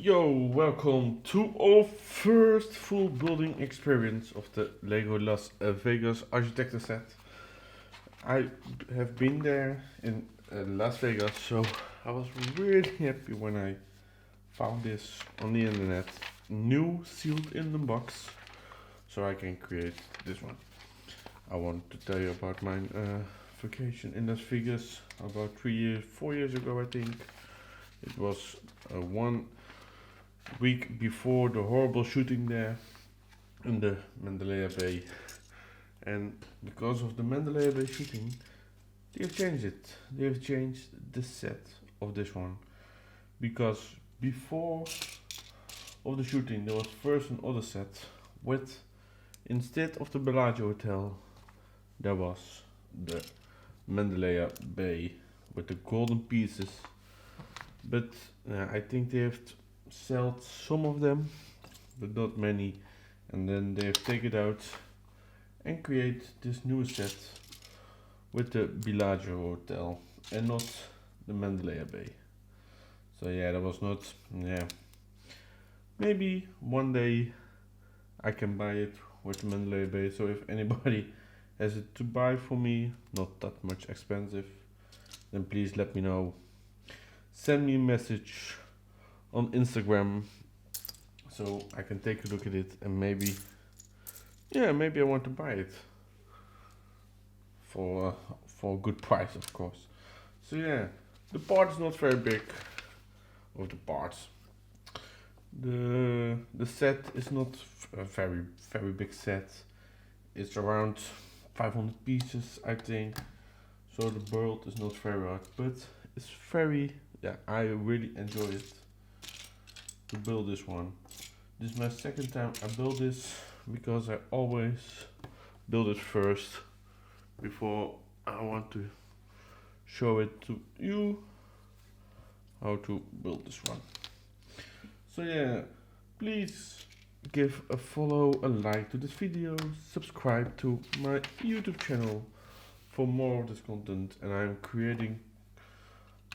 Yo, welcome to our first full building experience of the Lego Las Vegas Architecture set. I have been there in Las Vegas, so I was really happy when I found this on the internet, new, sealed in the box, so I can create this one. I want to tell you about my vacation in Las Vegas about 4 years ago, I think. It was 1 week before the horrible shooting there in the Mandalay Bay. And because of the Mandalay Bay shooting, they've changed it. They've changed the set of this one. Because before of the shooting, there was first another set with, instead of the Bellagio Hotel, there was the Mandalay Bay with the golden pieces. But I think they have sold some of them, but not many. And then they have taken it out and create this new set with the Bellagio Hotel and not the Mandalay Bay. So yeah, that was not, maybe one day I can buy it with the Mandalay Bay. So if anybody has it to buy for me, not that much expensive, then please let me know. Send me a message on Instagram so I can take a look at it and maybe I want to buy it for a good price, of course. So yeah, the part is not very big of the parts. The set is not a very big set. It's around 500 pieces, I think. So the build is not very hard, but it's very, I really enjoy it to build this one. This is my second time I build this because I always build it first before I want to show it to you how to build this one. So yeah, please give a follow, a like to this video, subscribe to my YouTube channel for more of this content, and I'm creating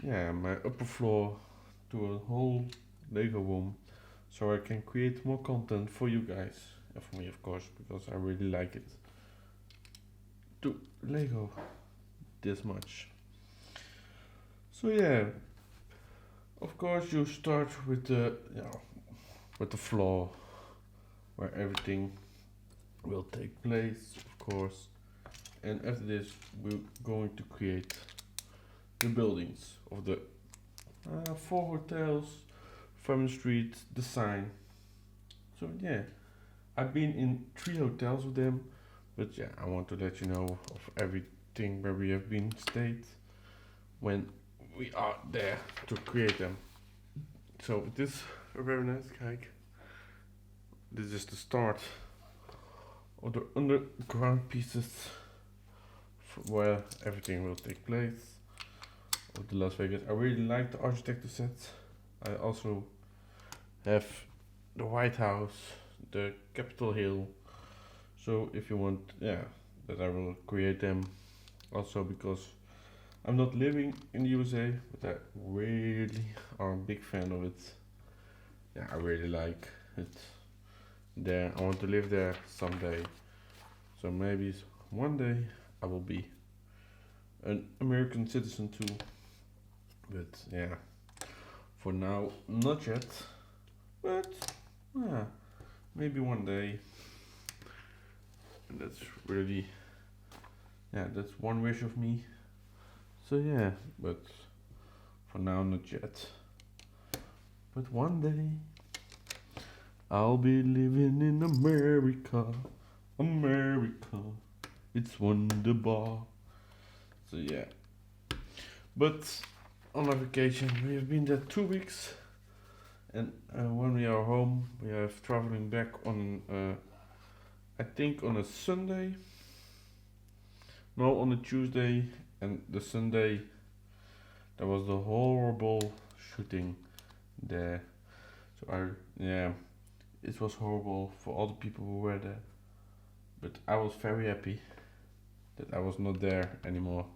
my upper floor to a whole Lego room so I can create more content for you guys and for me, of course, because I really like it to Lego this much. So yeah, of course you start with the floor where everything will take place, of course, and after this we're going to create the buildings of the 4 hotels, Farm Street, the sign. So yeah, I've been in 3 hotels with them, but yeah, I want to let you know of everything where we have been stayed when we are there to create them. So it is a very nice cake. This is the start of the underground pieces where everything will take place of the Las Vegas. I really like the architecture set. I also have the White House, the Capitol Hill. So if you want, that I will create them. Also because I'm not living in the USA, but I really are a big fan of it. Yeah, I really like it there. I want to live there someday. So maybe one day I will be an American citizen too. But yeah, for now, not yet. But maybe one day. And that's really, that's one wish of me. So yeah, but for now, not yet. But one day, I'll be living in America. America, it's wonderful. So yeah. But on our vacation, we have been there 2 weeks. And when we are home, we are traveling back on, I think on a Sunday. No, on a Tuesday. And the Sunday, there was the horrible shooting there. So it was horrible for all the people who were there. But I was very happy that I was not there anymore.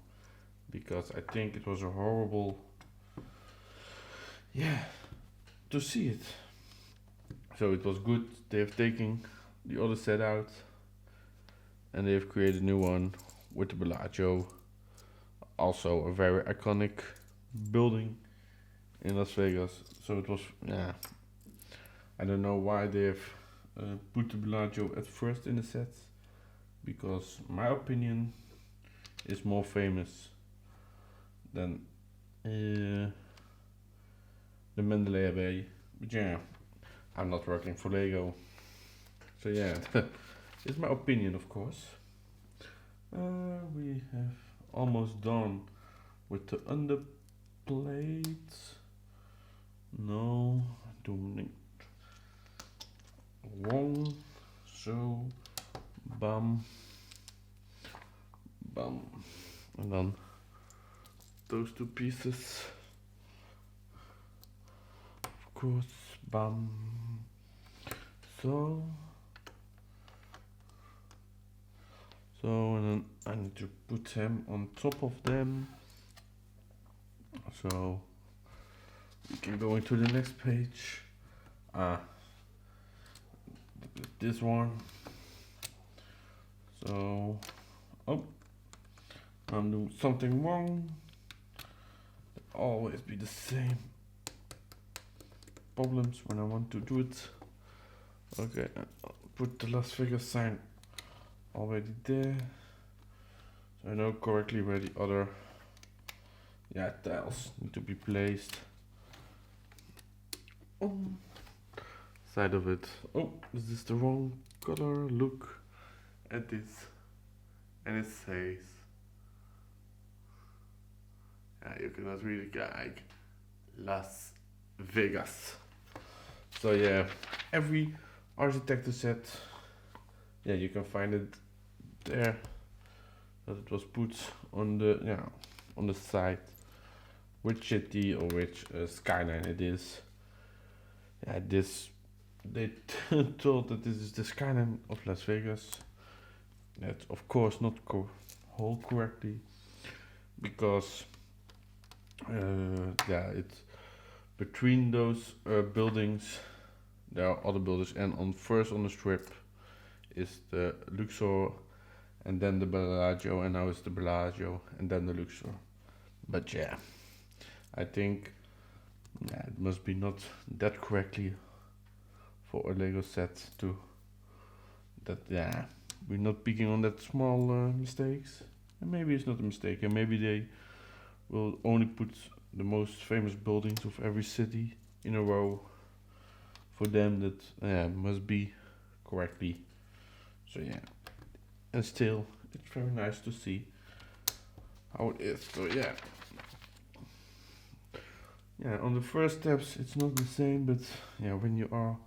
Because I think it was a horrible, to see it. So it was good. They have taken the other set out and they have created a new one with the Bellagio. Also a very iconic building in Las Vegas. So it was, yeah. I don't know why they have put the Bellagio at first in the set, because my opinion is more famous than the Mandalay Bay. But yeah, I'm not working for Lego, so yeah, it's my opinion, of course. We have almost done with the underplate. No, doing wrong. So, bam, bam, and then those two pieces. Of course, bam. So, and then I need to put them on top of them. So we can go into the next page. This one. So, oh, I'm doing something wrong. Always be the same problems when I want to do it. Okay, I'll put the Las Vegas sign already there, so I know correctly where the other tiles need to be placed. Side of it. Oh, is this the wrong color? Look at this, and it says, you cannot read it, like Las Vegas. So yeah, every architecture set, you can find it there, that it was put on the side, which city or which skyline it is. They told that this is the skyline of Las Vegas. That's of course not whole correctly, because it's between those buildings. There are other buildings, and first on the strip is the Luxor, and then the Bellagio, and now it's the Bellagio, and then the Luxor. But yeah, I think it must be not that correctly for a Lego set to that. Yeah, we're not picking on that small mistakes, and maybe it's not a mistake, and maybe they will only put the most famous buildings of every city in a row. For them, that must be correctly. So yeah, and still, it's very nice to see how it is. So yeah, on the first steps, it's not the same, but when you are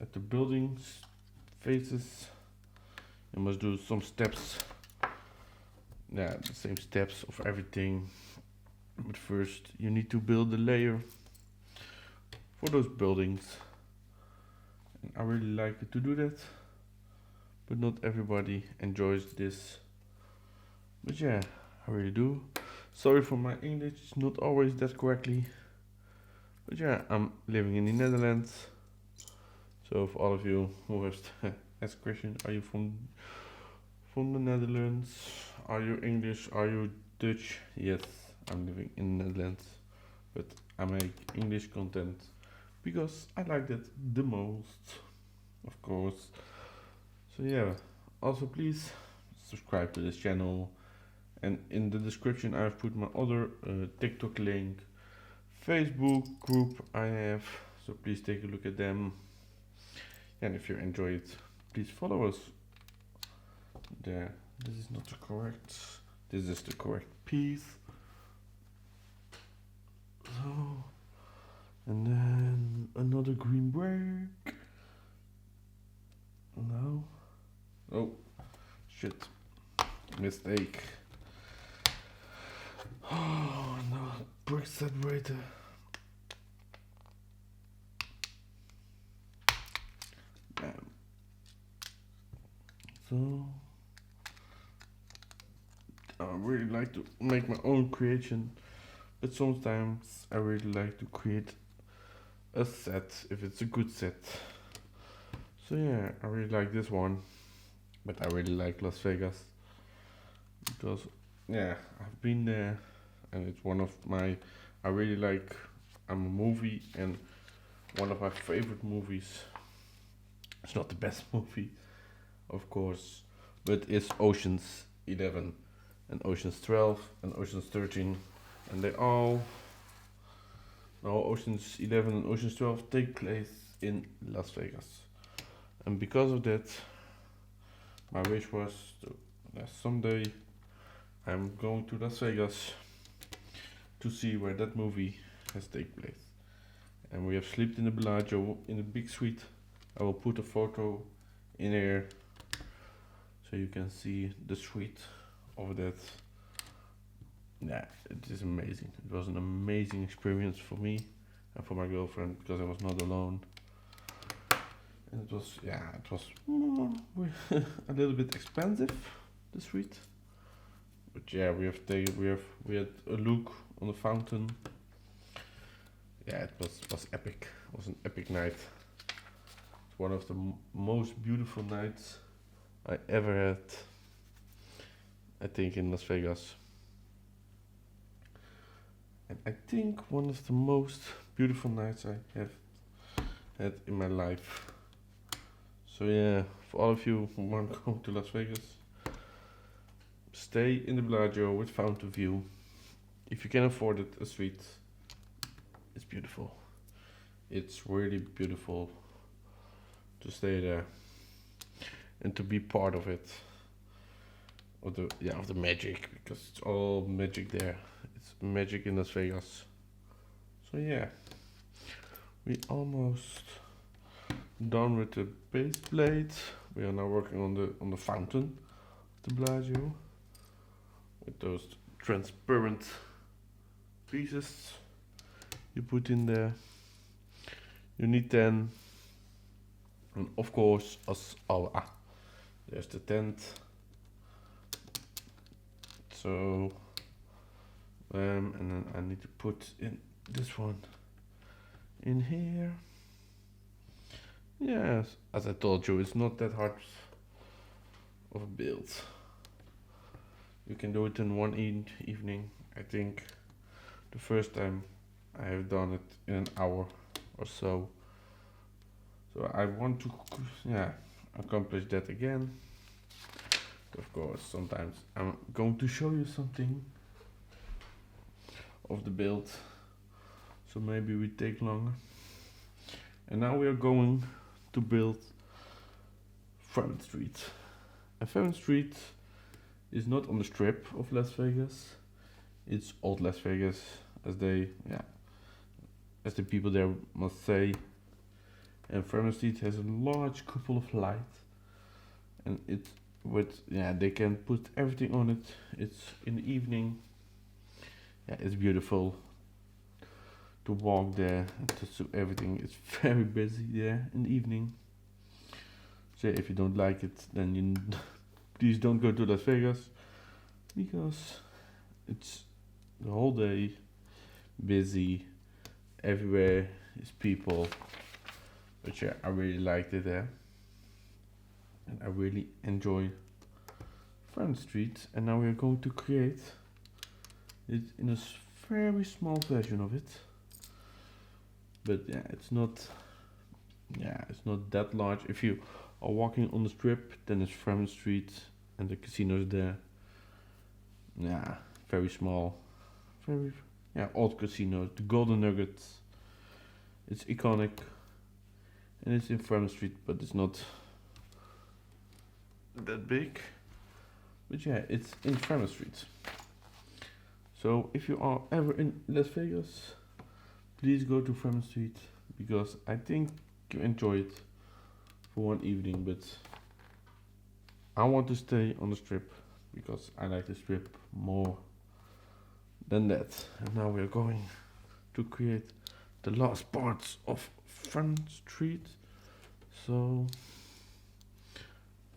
at the buildings faces, you must do some steps. The same steps of everything. But first, you need to build a layer for those buildings. And I really like to do that, but not everybody enjoys this. But yeah, I really do. Sorry for my English, it's not always that correctly. But yeah, I'm living in the Netherlands. So for all of you who have asked a question, are you from the Netherlands? Are you English? Are you Dutch? Yes, I'm living in the Netherlands, but I make English content because I like that the most, of course. So yeah, also please subscribe to this channel, and in the description I've put my other TikTok link, Facebook group I have, so please take a look at them. And if you enjoy it, please follow us there. This is not the correct, this is the correct piece. So, and then another green break. No. Oh, shit. Mistake. Oh no, brick separator. Damn. So, I really like to make my own creation, but sometimes I really like to create a set, if it's a good set. So yeah, I really like this one, but I really like Las Vegas because yeah, I've been there, and it's one of my. I really like. I'm a movie, and one of my favorite movies. It's not the best movie, of course, but it's Ocean's 11 and Ocean's 12 and Ocean's 13, and they all. No, Ocean's 11 and Ocean's 12 take place in Las Vegas, and because of that, my wish was that someday I'm going to Las Vegas to see where that movie has taken place. And we have slept in the Bellagio in a big suite. I will put a photo in here so you can see the suite of that. Yeah, it is amazing. It was an amazing experience for me and for my girlfriend because I was not alone. And it was, yeah, it was a little bit expensive, the suite. But yeah, we had a look on the fountain. Yeah, it was epic. It was an epic night. It's one of the most beautiful nights I ever had. I think in Las Vegas. And I think one of the most beautiful nights I have had in my life. So yeah, for all of you who want to go to Las Vegas, stay in the Bellagio with fountain view. If you can afford it, a suite. It's beautiful. It's really beautiful to stay there and to be part of it. Of the magic, because it's all magic there. It's magic in Las Vegas. So yeah, we almost done with the base plate. We are now working on the fountain of the Bellagio with those transparent pieces you put in there. You need then, and of course, there's the tent. So, and then I need to put in this one in here. Yes, as I told you, it's not that hard of a build. You can do it in one evening. I think the first time I have done it in an hour or so. So I want to, accomplish that again. Of course, sometimes I'm going to show you something of the build, so maybe we take longer. And now we are going to build Fremont Street. And Fremont Street is not on the strip of Las Vegas. It's old Las Vegas, as the people there must say. And Fremont Street has a large couple of lights, and they can put everything on it. It's in the evening. Yeah, it's beautiful to walk there and to do everything. It's very busy there in the evening. So if you don't like it, then you please don't go to Las Vegas, because it's the whole day busy. Everywhere is people. But yeah, I really liked it there. And I really enjoy Front Street. And now we are going to create it in a very small version of it. But yeah, it's not that large. If you are walking on the strip, then it's Fremont Street and the casinos there. Yeah, very small. Old casino. The Golden Nuggets. It's iconic. And it's in Fremont Street, but it's not that big. But yeah, it's in Fremont Street. So if you are ever in Las Vegas, please go to Fremont Street, because I think you enjoy it for one evening, but I want to stay on the strip because I like the strip more than that. And now we are going to create the last parts of Front Street. So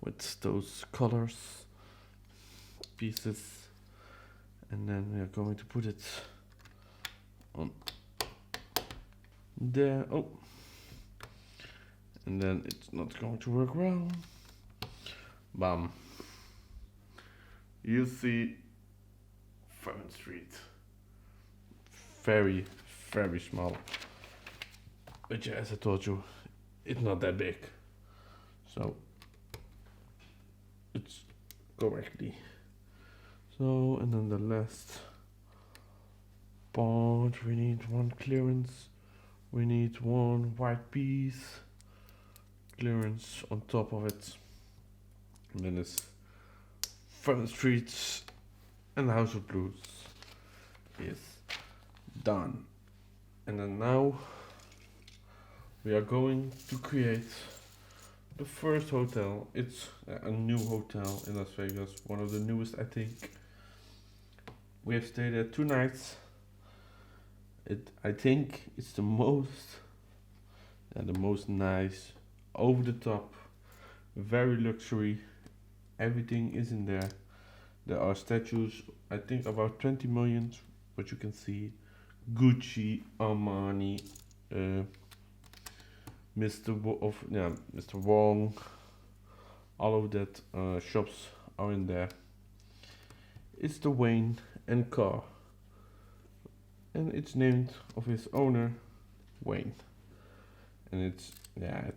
with those colors pieces, and then we are going to put it on there. Oh, and then it's not going to work well. Bam. You see 7th Street. Very, very small. But yeah, as I told you, it's not that big. So it's correctly. So, and then the last part, we need one clearance. We need one white piece clearance on top of it. And then it's Front Streets and House of Blues is done. And then now we are going to create the first hotel. It's a new hotel in Las Vegas, one of the newest, I think. We have stayed there 2 nights. I think it's the most nice, over the top, very luxury. Everything is in there. There are statues, I think about 20 million, but you can see Gucci, Armani, Mr. Wong, all of that shops are in there. It's the Wayne and Carr, and it's named of his owner, Wayne. And it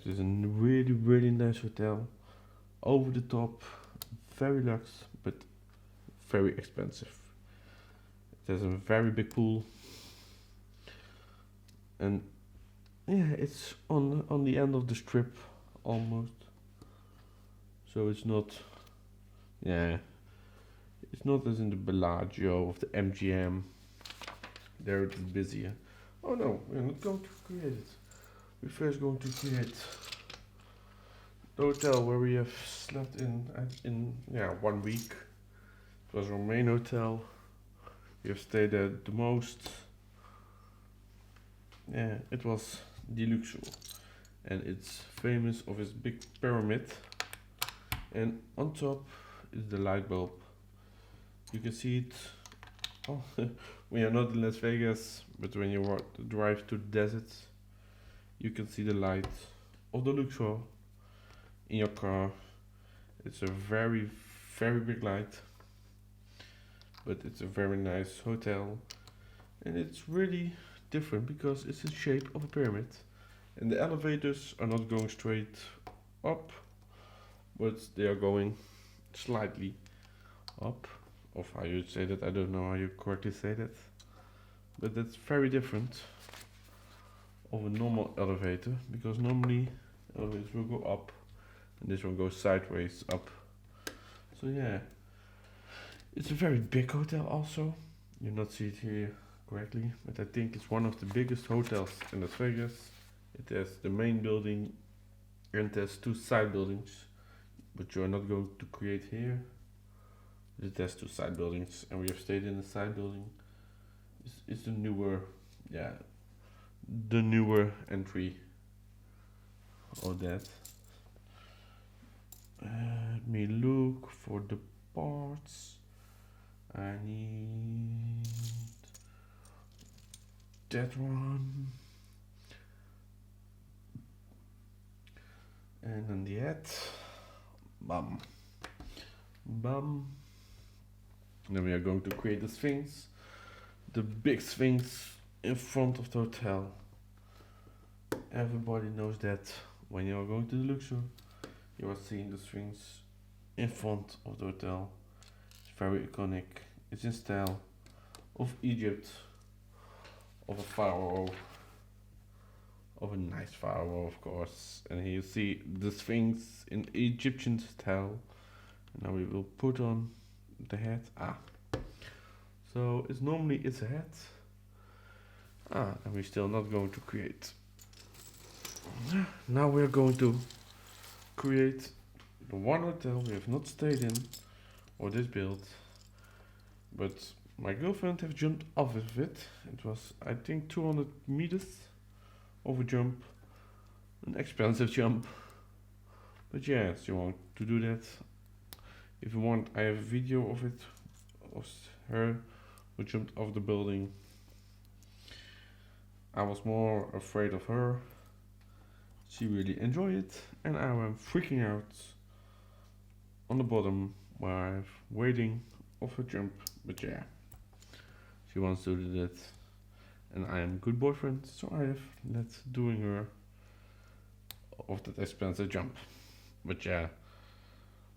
is a really, really nice hotel, over the top, very luxe, but very expensive. It has a very big pool, and yeah, it's on the end of the strip almost. So it's not, it's not as in the Bellagio of the MGM. There it is busier. Oh no, we're not going to create it. We're first going to create the hotel where we have slept in 1 week. It was our main hotel. We have stayed there the most. Yeah, it was the Luxor, and it's famous of its big pyramid. And on top is the light bulb. You can see it. Oh, we are not in Las Vegas, but when you drive to the desert, you can see the light of the Luxor in your car. It's a very, very big light, but it's a very nice hotel, and it's really different because it's in shape of a pyramid, and the elevators are not going straight up, but they are going slightly up. Of how you say that, I don't know how you correctly say that, but that's very different of a normal elevator, because normally elevators will go up and this one goes sideways up. So yeah, it's a very big hotel also. You not see it here correctly, but I think it's one of the biggest hotels in Las Vegas. It has the main building and it has 2 side buildings, but you are not going to create here. It has 2 side buildings, and we have stayed in the side building. It's the newer, the newer entry of that. Let me look for the parts. I need that one, and then the hat. Bam, bam. Then we are going to create the Sphinx, the big Sphinx in front of the hotel. Everybody knows that when you are going to the Luxor, you are seeing the Sphinx in front of the hotel. It's very iconic. It's in style of Egypt, of a pharaoh, of a nice pharaoh, of course. And here you see the Sphinx in Egyptian style. Now we will put on the hat. So it's normally a hat. And we're still not going to create. Now we're going to create the one hotel we have not stayed in or this build, but my girlfriend have jumped off of it. It was, I think, 200 meters of a jump, an expensive jump, but yes, you want to do that. If you want, I have a video of it, of her who jumped off the building. I was more afraid of her. She really enjoyed it, and I am freaking out on the bottom where I'm waiting of her jump. But yeah, she wants to do that, and I am a good boyfriend, so I have let doing her of that expensive jump. But yeah,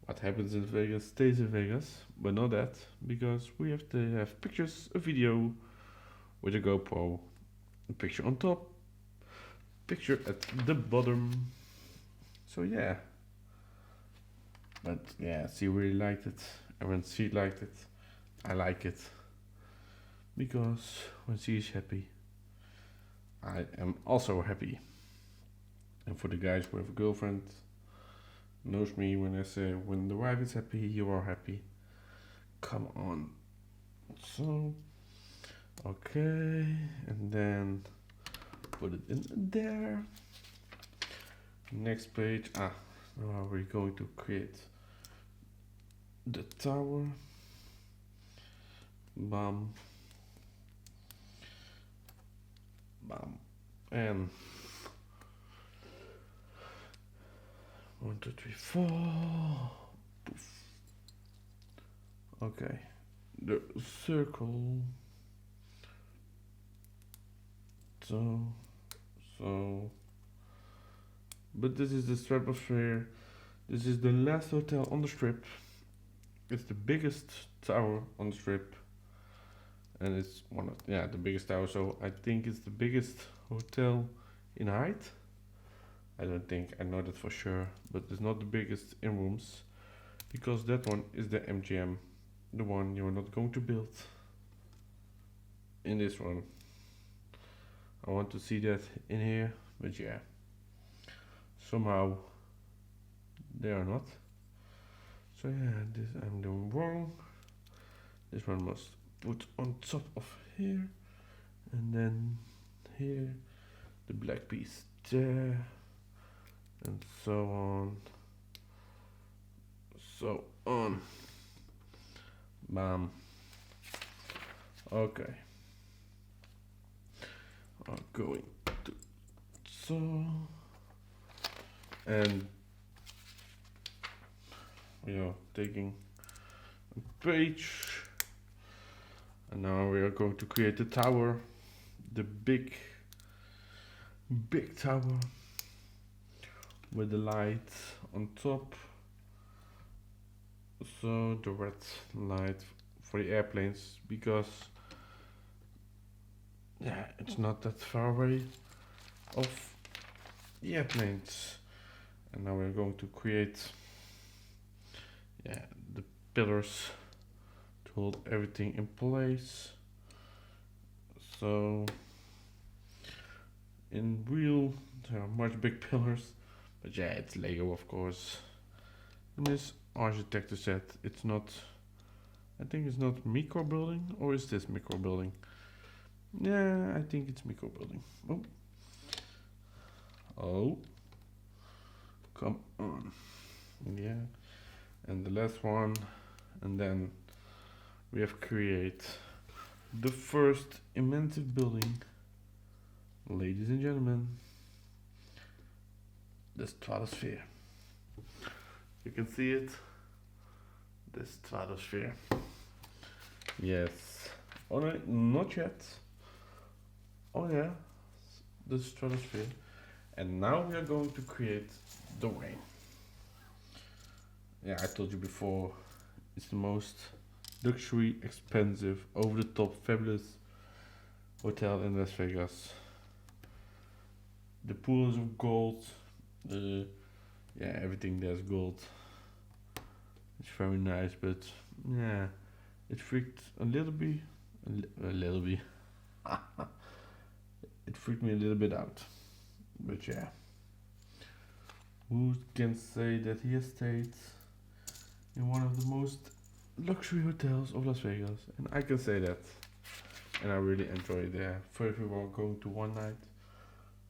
what happens in Vegas stays in Vegas, but not that, because we have to have pictures, a video with a GoPro, a picture on top, picture at the bottom. So yeah, but yeah, she really liked it, and when she liked it, I like it, because when she is happy, I am also happy. And for the guys who have a girlfriend, knows me when I say when the wife is happy, you are happy. Come on. So, okay, and then put it in there. Next page. Now we're going to create the tower. Bam. Bam. And 1, 2, 3, 4. Poof. Okay. The circle. So. But this is the stratosphere. This is the last hotel on the strip. It's the biggest tower on the strip. And it's the biggest tower. So I think it's the biggest hotel in height. I don't think I know that for sure, but it's not the biggest in rooms, because that one is the MGM, the one you're not going to build. In this one, I want to see that in here, but yeah, somehow they are not. So yeah, this I'm doing wrong. This one must put on top of here, and then here, the black piece there. And so on. Bam. Okay. I'm going to so, and we are taking a page, and now we are going to create the tower, the big tower with the light on top. So the red light for the airplanes, because yeah, it's not that far away of the airplanes. And now we're going to create the pillars to hold everything in place. So in real there are much big pillars, but yeah, it's Lego of course. And this architect said it's not, I think it's not micro building, or is this micro building? Yeah, I think it's micro building. Oh, come on. Yeah, and the last one, and then we have create the first immense building, ladies and gentlemen, the stratosphere. You can see it, the stratosphere. Yes. Oh no, not yet. Oh yeah, the stratosphere. And now we are going to create the rain. Yeah, I told you before, it's the most luxury, expensive, over the top, fabulous hotel in Las Vegas. The pool is of gold. Everything there's gold. It's very nice, but yeah, it freaked a little bit. It freaked me a little bit out. But yeah, who can say that he has stayed in one of the most luxury hotels of Las Vegas? And I can say that. And I really enjoy it there. First we were going to one night,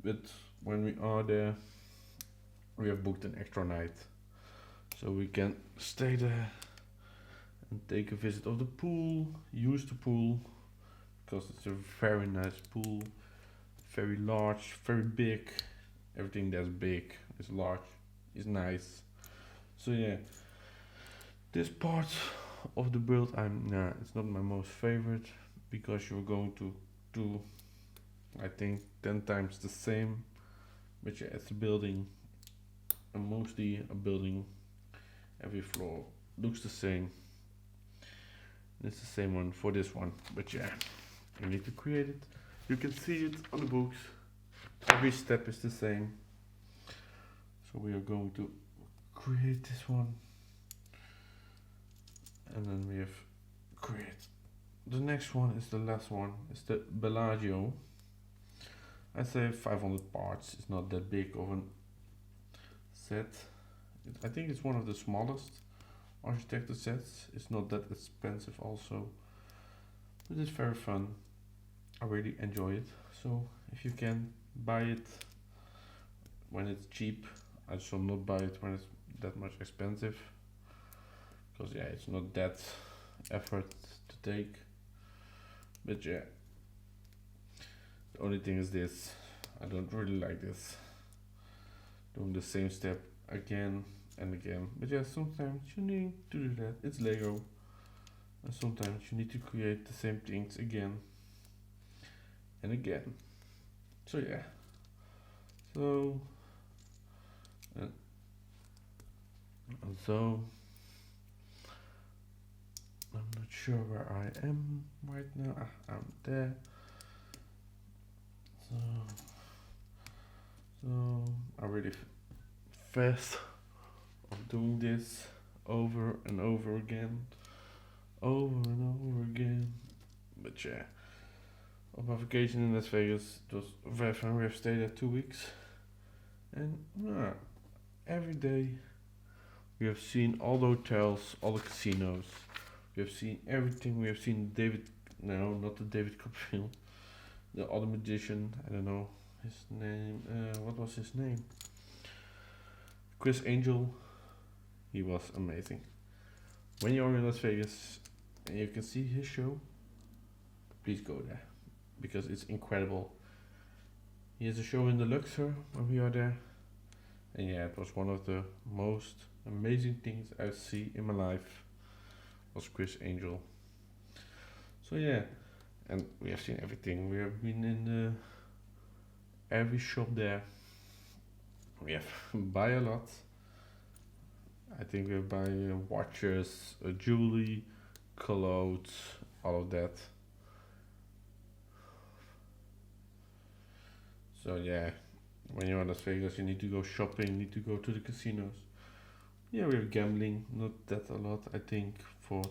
but when we are there, we have booked an extra night, so we can stay there and take a visit of the pool, use the pool, because it's a very nice pool, very large, very big. Everything that's big is large, is nice. So yeah, this part of the build, it's not my most favorite because you're going to do, I think, 10 times the same. But yeah, it's a building, and mostly a building. Every floor looks the same. It's the same one for this one, but yeah, you need to create it. You can see it on the books. Every step is the same. So we are going to create this one, and then we have create. The next one is the last one. It's the Bellagio. I say 500 parts. It's not that big of a set. I think it's one of the smallest architecture sets. It's not that expensive also, but it's very fun. I really enjoy it. So if you can buy it when it's cheap, I shall not buy it when it's that much expensive, because yeah, it's not that effort to take. But yeah, the only thing is this, I don't really like this, doing the same step again and again. But yeah, sometimes you need to do that. It's Lego, and sometimes you need to create the same things again and again. So yeah, so and so I'm not sure where I am right now. I'm there. So I'm really fast of doing this over and over again, over and over again. But yeah, on my vacation in Las Vegas, it was very fun. We have stayed there 2 weeks, and every day we have seen all the hotels, all the casinos. We have seen everything. We have seen no, not the David Copperfield, the other magician. I don't know his name. What was his name? Chris Angel. He was amazing. When you're in Las Vegas and you can see his show, please go there because it's incredible. He has a show in the Luxor when we are there, and yeah, it was one of the most amazing things I see in my life. Was Chris Angel. So yeah, and we have seen everything. We have been in every shop there. We have buy a lot. I think we buy watches, jewelry, clothes, all of that. So yeah, when you're in Las Vegas, you need to go shopping, need to go to the casinos. Yeah, we're gambling, not that a lot. I think for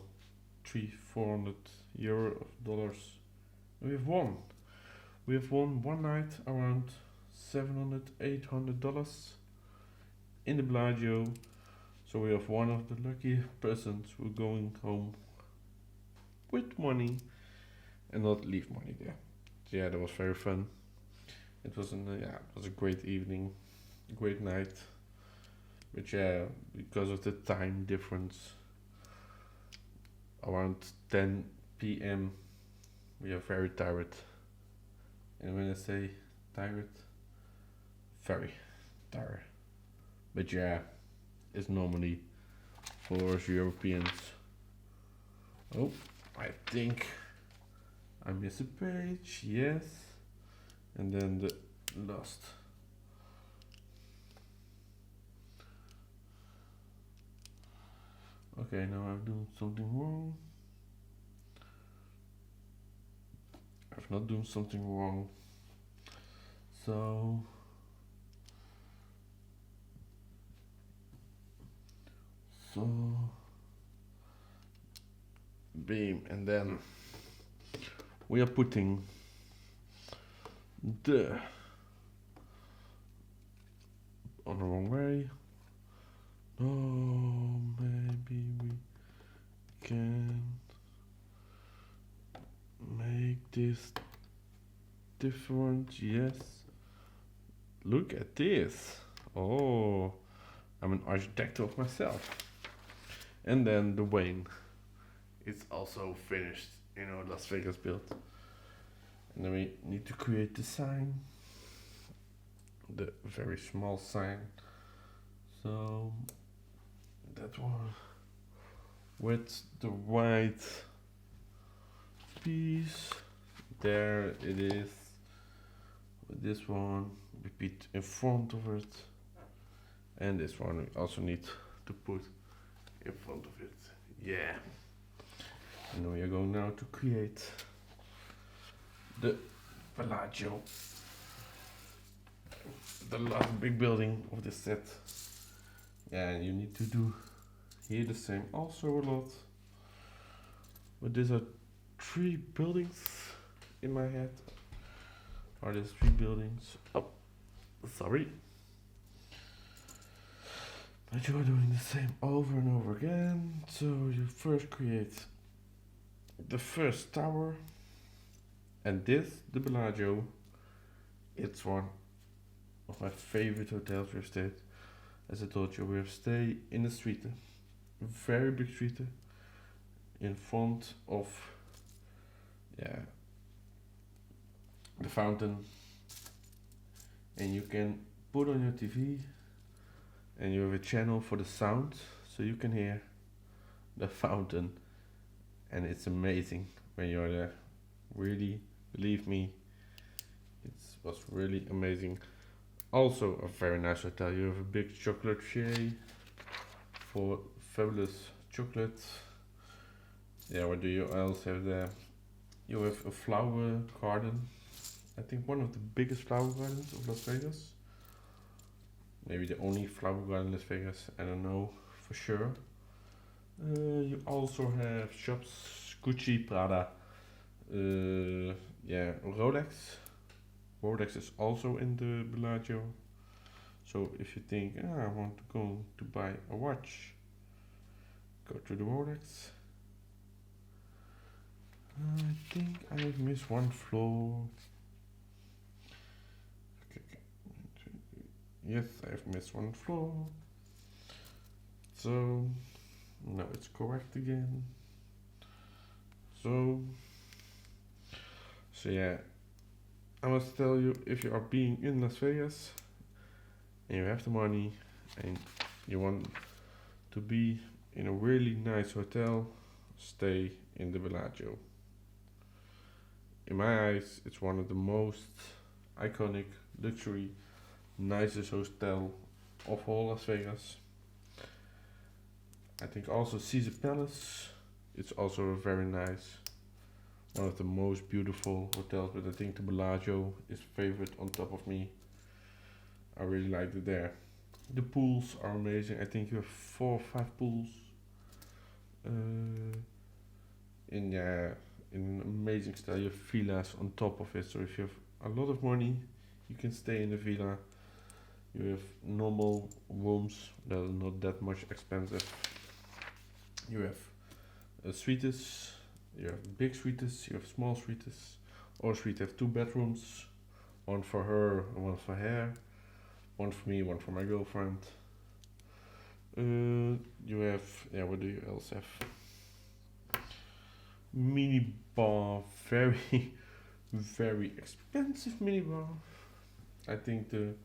300-400 euro dollars. We have won. We have won one night around $700-800 in the Bellagio. So we have one of the lucky persons who are going home with money and not leave money there. So yeah, that was very fun. It was a great evening, great night. But yeah, because of the time difference, around 10 p.m. we are very tired. And when I say tired, very tired. But yeah, it's normally for us Europeans. Oh, I think I missed a page, yes. And then the last. Okay, now I'm doing something wrong. I've not done something wrong. So beam, and then we are putting the on the wrong way. Oh, maybe we can make this different. Yes, look at this. Oh, I'm an architect of myself. And then the Wayne is also finished, Las Vegas build. And then we need to create the sign, the very small sign. So that one with the white piece. There it is. With this one, repeat in front of it. And this one we also need to put in front of it. Yeah. And we are going now to create the Bellagio. The last big building of this set. Yeah, and you need to do here the same also a lot. But these are 3 buildings in my head. Are these 3 buildings? Oh, sorry. But you are doing the same over and over again. So you first create the first tower. And this, the Bellagio, it's one of my favorite hotels we've stayed. As I told you, we've stayed in the street, a very big street, in front of, the fountain. And you can put on your TV, and you have a channel for the sound, so you can hear the fountain, and it's amazing when you're there. Really, believe me, it was really amazing. Also a very nice hotel. You have a big chocolatier for fabulous chocolate. Yeah, what do you else have there? You have a flower garden. I think one of the biggest flower gardens of Las Vegas. Maybe the only flower garden in Las Vegas. I don't know for sure. You also have shops, Gucci, Prada, Rolex. Rolex is also in the Bellagio. So if you think, I want to go to buy a watch, go to the Rolex. I think I have missed one floor. Okay. Yes, I have missed one floor. So now it's correct again. So yeah, I must tell you, if you are being in Las Vegas and you have the money and you want to be in a really nice hotel, stay in the Bellagio. In my eyes, it's one of the most iconic, luxury, nicest hotel of all Las Vegas. I think also Caesar Palace, it's also a very nice, one of the most beautiful hotels, but I think the Bellagio is favorite on top of me. I really liked it there. The pools are amazing. I think you have 4 or 5 pools. In an amazing style. You have villas on top of it. So if you have a lot of money, you can stay in the villa. You have normal rooms that are not that much expensive. You have suites. You have big suites. You have small suites. Our suite have 2 bedrooms. One for her and one for her. One for me, one for my girlfriend. You have, what do you else have? Mini bar, very, very expensive mini bar. I think there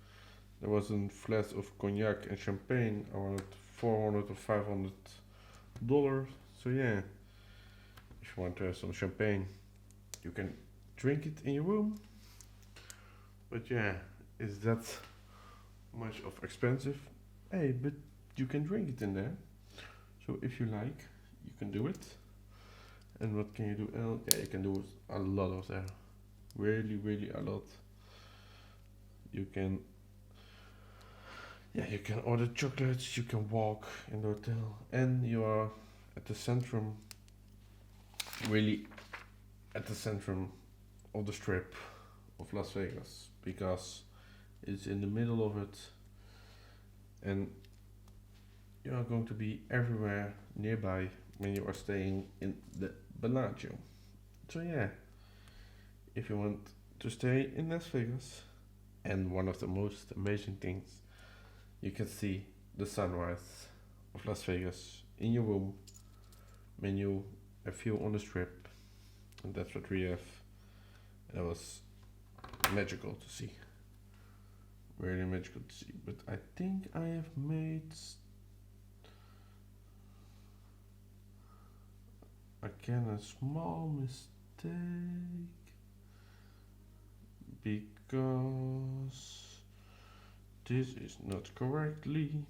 was a flask of cognac and champagne around $400 or $500. So yeah, if you want to have some champagne, you can drink it in your room. But yeah, is that much of expensive? Hey, but you can drink it in there. So if you like, you can do it. And what can you do? You can do a lot of there. Really, really a lot. You can order chocolates, you can walk in the hotel, and you are at the centrum, really at the centrum of the strip of Las Vegas, because it's in the middle of it, and you are going to be everywhere nearby when you are staying in the Bellagio. So yeah, if you want to stay in Las Vegas, and one of the most amazing things, you can see the sunrise of Las Vegas in your room when you have view on the strip, and that's what we have It was magical to see. Really magical to see. But I think I have made again a small mistake because this is not correctly.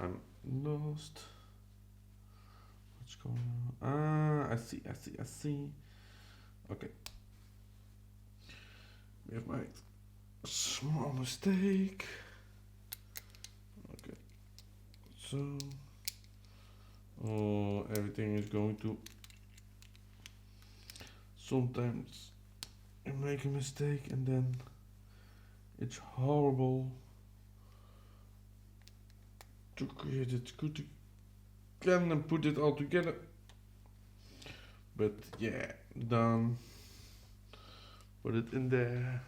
I'm lost. What's going on? Ah, I see. Okay. We have made a small mistake. Okay. So, oh, everything is going to. Sometimes you make a mistake and then it's horrible to create it good again and put it all together. But yeah, done. Put it in there,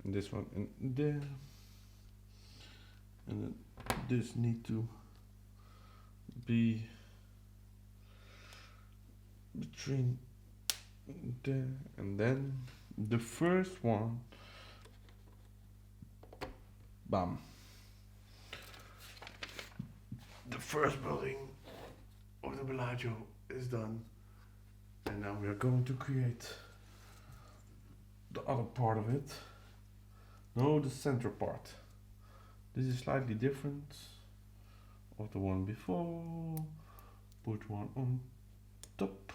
and this one in there, and then this need to be between there, and then the first one, bam. The first building of the Bellagio is done, and now we are going to create the other part of it. No, the center part. This is slightly different of the one before. Put one on top,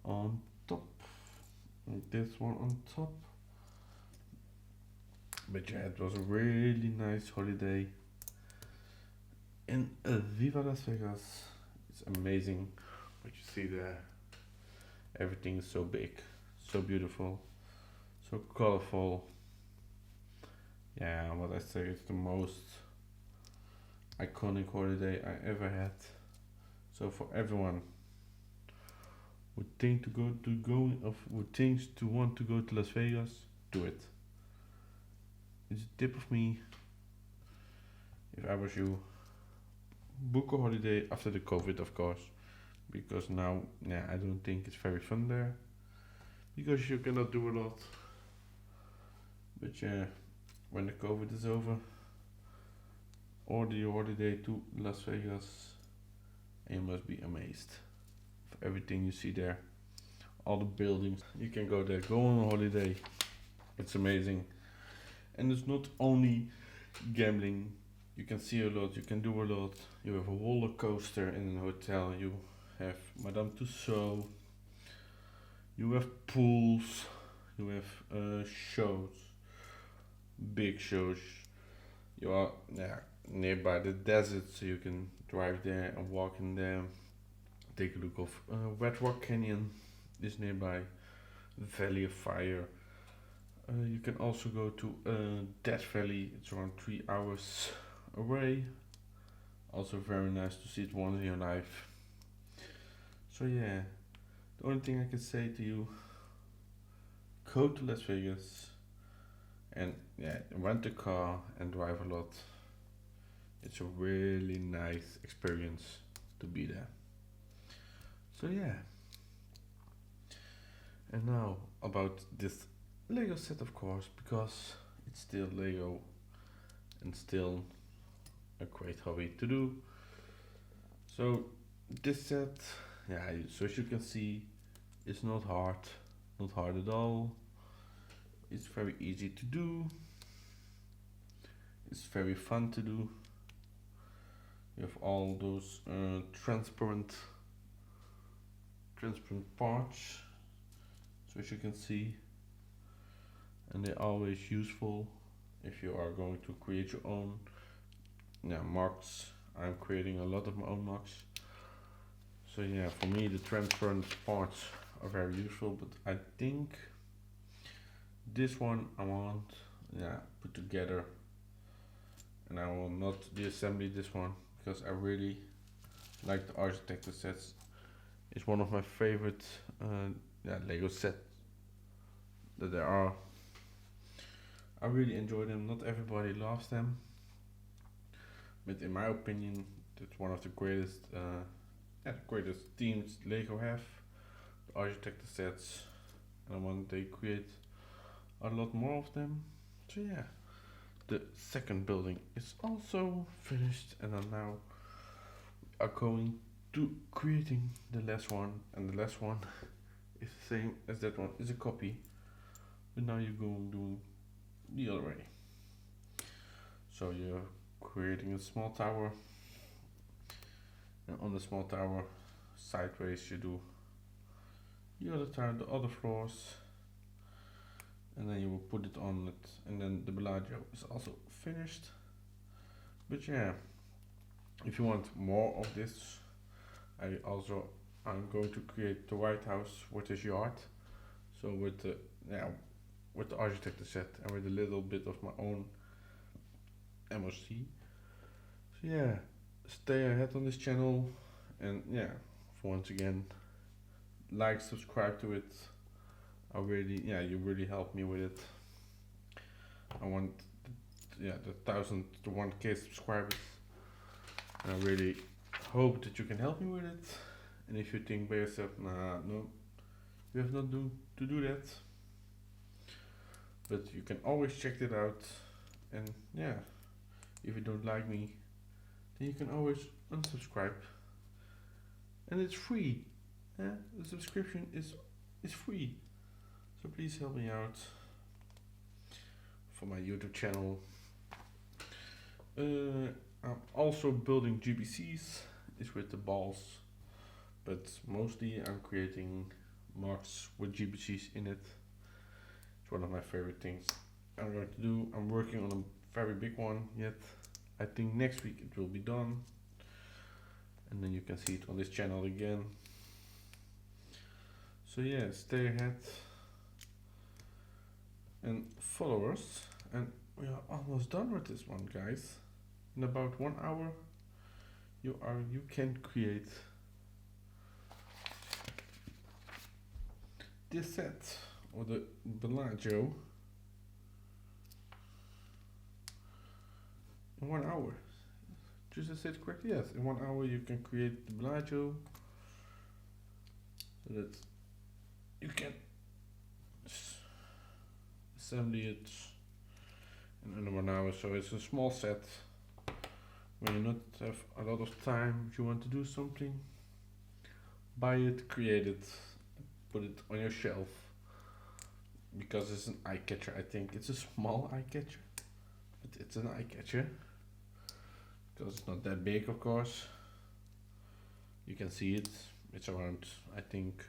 and this one on top. But yeah, it was a really nice holiday in Viva Las Vegas. It's amazing what you see there. Everything is so big, so beautiful, so colorful. Yeah, what I say is the most iconic holiday I ever had. So for everyone who think who thinks to want to go to Las Vegas, do it. It's a tip of me. If I was you, book a holiday after the COVID, of course, because now, yeah, I don't think it's very fun there, because you cannot do a lot. But yeah, when the COVID is over, order your holiday to Las Vegas, and you must be amazed for everything you see there. All the buildings, you can go there, go on a holiday. It's amazing, and it's not only gambling. You can see a lot, you can do a lot. You have a roller coaster in a hotel, you have Madame Tussauds, you have pools, you have shows, big shows. You are nearby the desert, so you can drive there and walk in there. Take a look of Wet Rock Canyon is nearby, Valley of Fire. You can also go to Death Valley, it's around 3 hours away. Also very nice to see it once in your life. So yeah, the only thing I can say to you, go to Las Vegas and yeah, rent a car and drive a lot. It's a really nice experience to be there. So yeah. And now about this Lego set, of course, because it's still Lego and still a great hobby to do. So this set, yeah, so as you can see, it's not hard at all. It's very easy to do. It's very fun to do. You have all those transparent parts, so as you can see, and they're always useful if you are going to create your own marks. I'm creating a lot of my own marks. So yeah, for me the transparent parts are very useful, but I think this one I want put together, and I will not deassembly this one because I really like the architecture sets. It's one of my favorite Lego set that there are. I really enjoy them. Not everybody loves them, but in my opinion, it's one of the greatest themes Lego have. architect sets, and I want they create a lot more of them. So yeah, the second building is also finished, and I'm now are going to creating the last one, and the last one is the same as that one. Is a copy, but now you're going doing the other way. So you're creating a small tower, and on the small tower, sideways you do the other tower, the other floors, and then you will put it on it, and then the Bellagio is also finished. But yeah, if you want more of this, I'm going to create the White House with this yard. So with the architecture set and with a little bit of my own MOC. So yeah, stay ahead on this channel, and yeah, once again, like, subscribe to it. You really help me with it. I want the 1,000 to 1K subscribers. And I really hope that you can help me with it. And if you think by yourself, nah, no, you have not to do that. But you can always check it out. And yeah, if you don't like me, then you can always unsubscribe. And it's free. Yeah, the subscription is free. So please help me out for my YouTube channel. I'm also building GBCs. It's with the balls, but mostly I'm creating marks with GBCs in it. It's one of my favorite things I'm going to do. I'm working on a very big one yet. I think next week it will be done, and then you can see it on this channel again. So yeah, stay ahead and follow us, and we are almost done with this one, guys. In about 1 hour you can create this set, or the Bellagio, in 1 hour. Just I said correctly, yes, in 1 hour you can create the Bellagio, so that you can assemble it in under 1 hour. So it's a small set when you not have a lot of time. If you want to do something, buy it, create it, put it on your shelf, because it's an eye catcher. I think it's a small eye catcher, but it's an eye catcher because it's not that big, of course. You can see it. It's around, I think,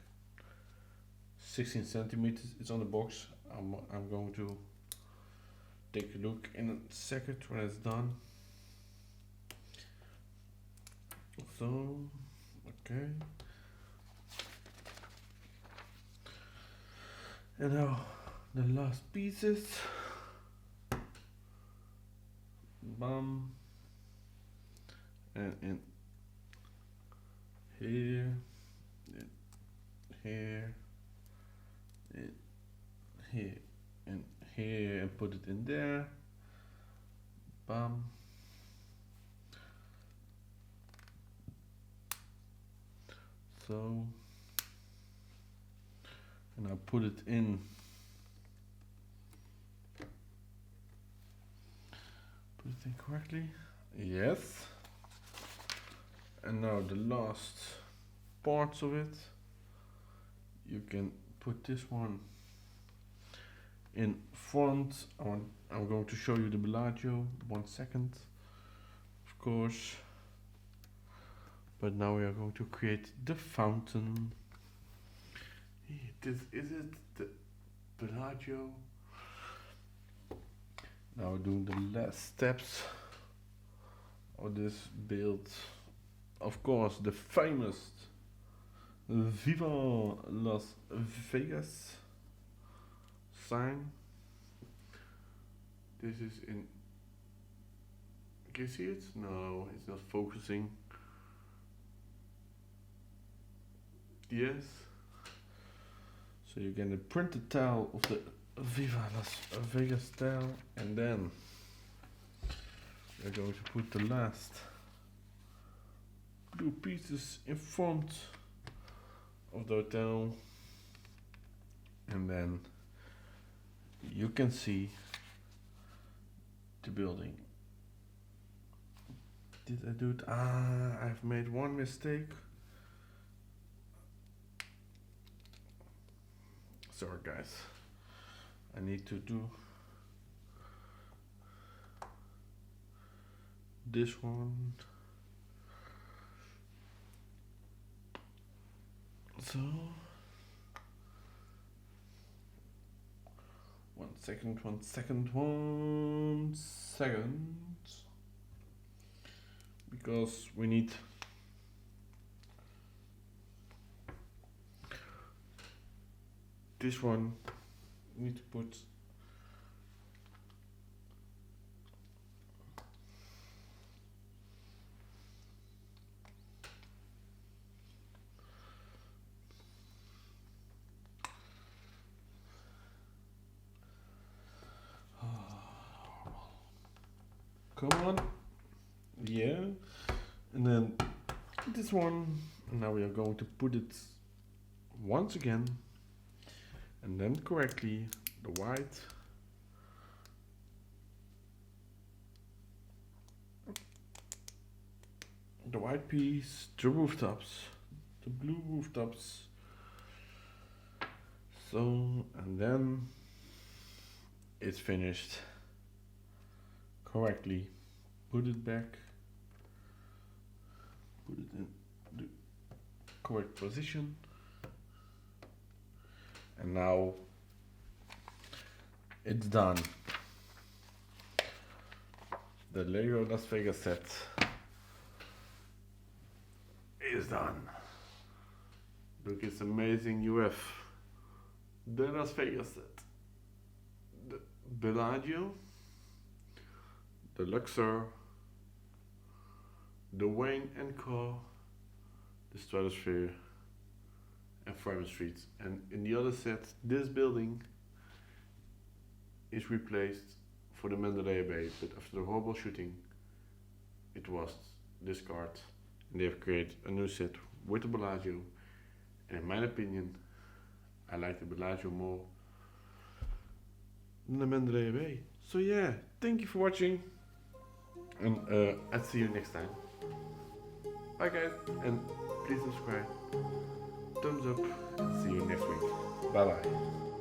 16 centimeters. It's on the box. I'm going to take a look in a second when it's done. So, okay. And now the last pieces. Bam. And in here, here, here, and here, and put it in there. Bam. So, and I put it in. Put it in correctly. Yes. And now the last parts of it. You can put this one in front. I'm going to show you the Bellagio. 1 second, of course. But now we are going to create the fountain. Is it the Bellagio? Now we're doing the last steps of this build. Of course, the famous Viva Las Vegas sign. This is in. Can you see it? No, it's not focusing. Yes. So you're gonna print the tile of the Viva Las Vegas tile, and then we're going to put the last blue pieces in front of the hotel. and then you can see the building. Did I do it? I've made one mistake. Sorry guys, I need to do this one. So, 1 second, 1 second, 1 second. Because we need this one, we need to put come on, yeah, and then this one, and now we are going to put it once again, and then correctly the white piece, the rooftops, the blue rooftops. So, and then it's finished correctly. Put it back, put it in the correct position, and now it's done. The Lego Las Vegas set is done. Look, it's amazing. You have the Las Vegas set, the Bellagio, the Luxor, the Wayne & Co, the Stratosphere, and Fremont Street. And in the other set, this building is replaced for the Mandalay Bay, but after the horrible shooting, it was discarded, and they have created a new set with the Bellagio. And in my opinion, I like the Bellagio more than the Mandalay Bay. So yeah, thank you for watching, and I'll see you next time. Bye guys, and please subscribe, thumbs up, see you next week. Bye bye.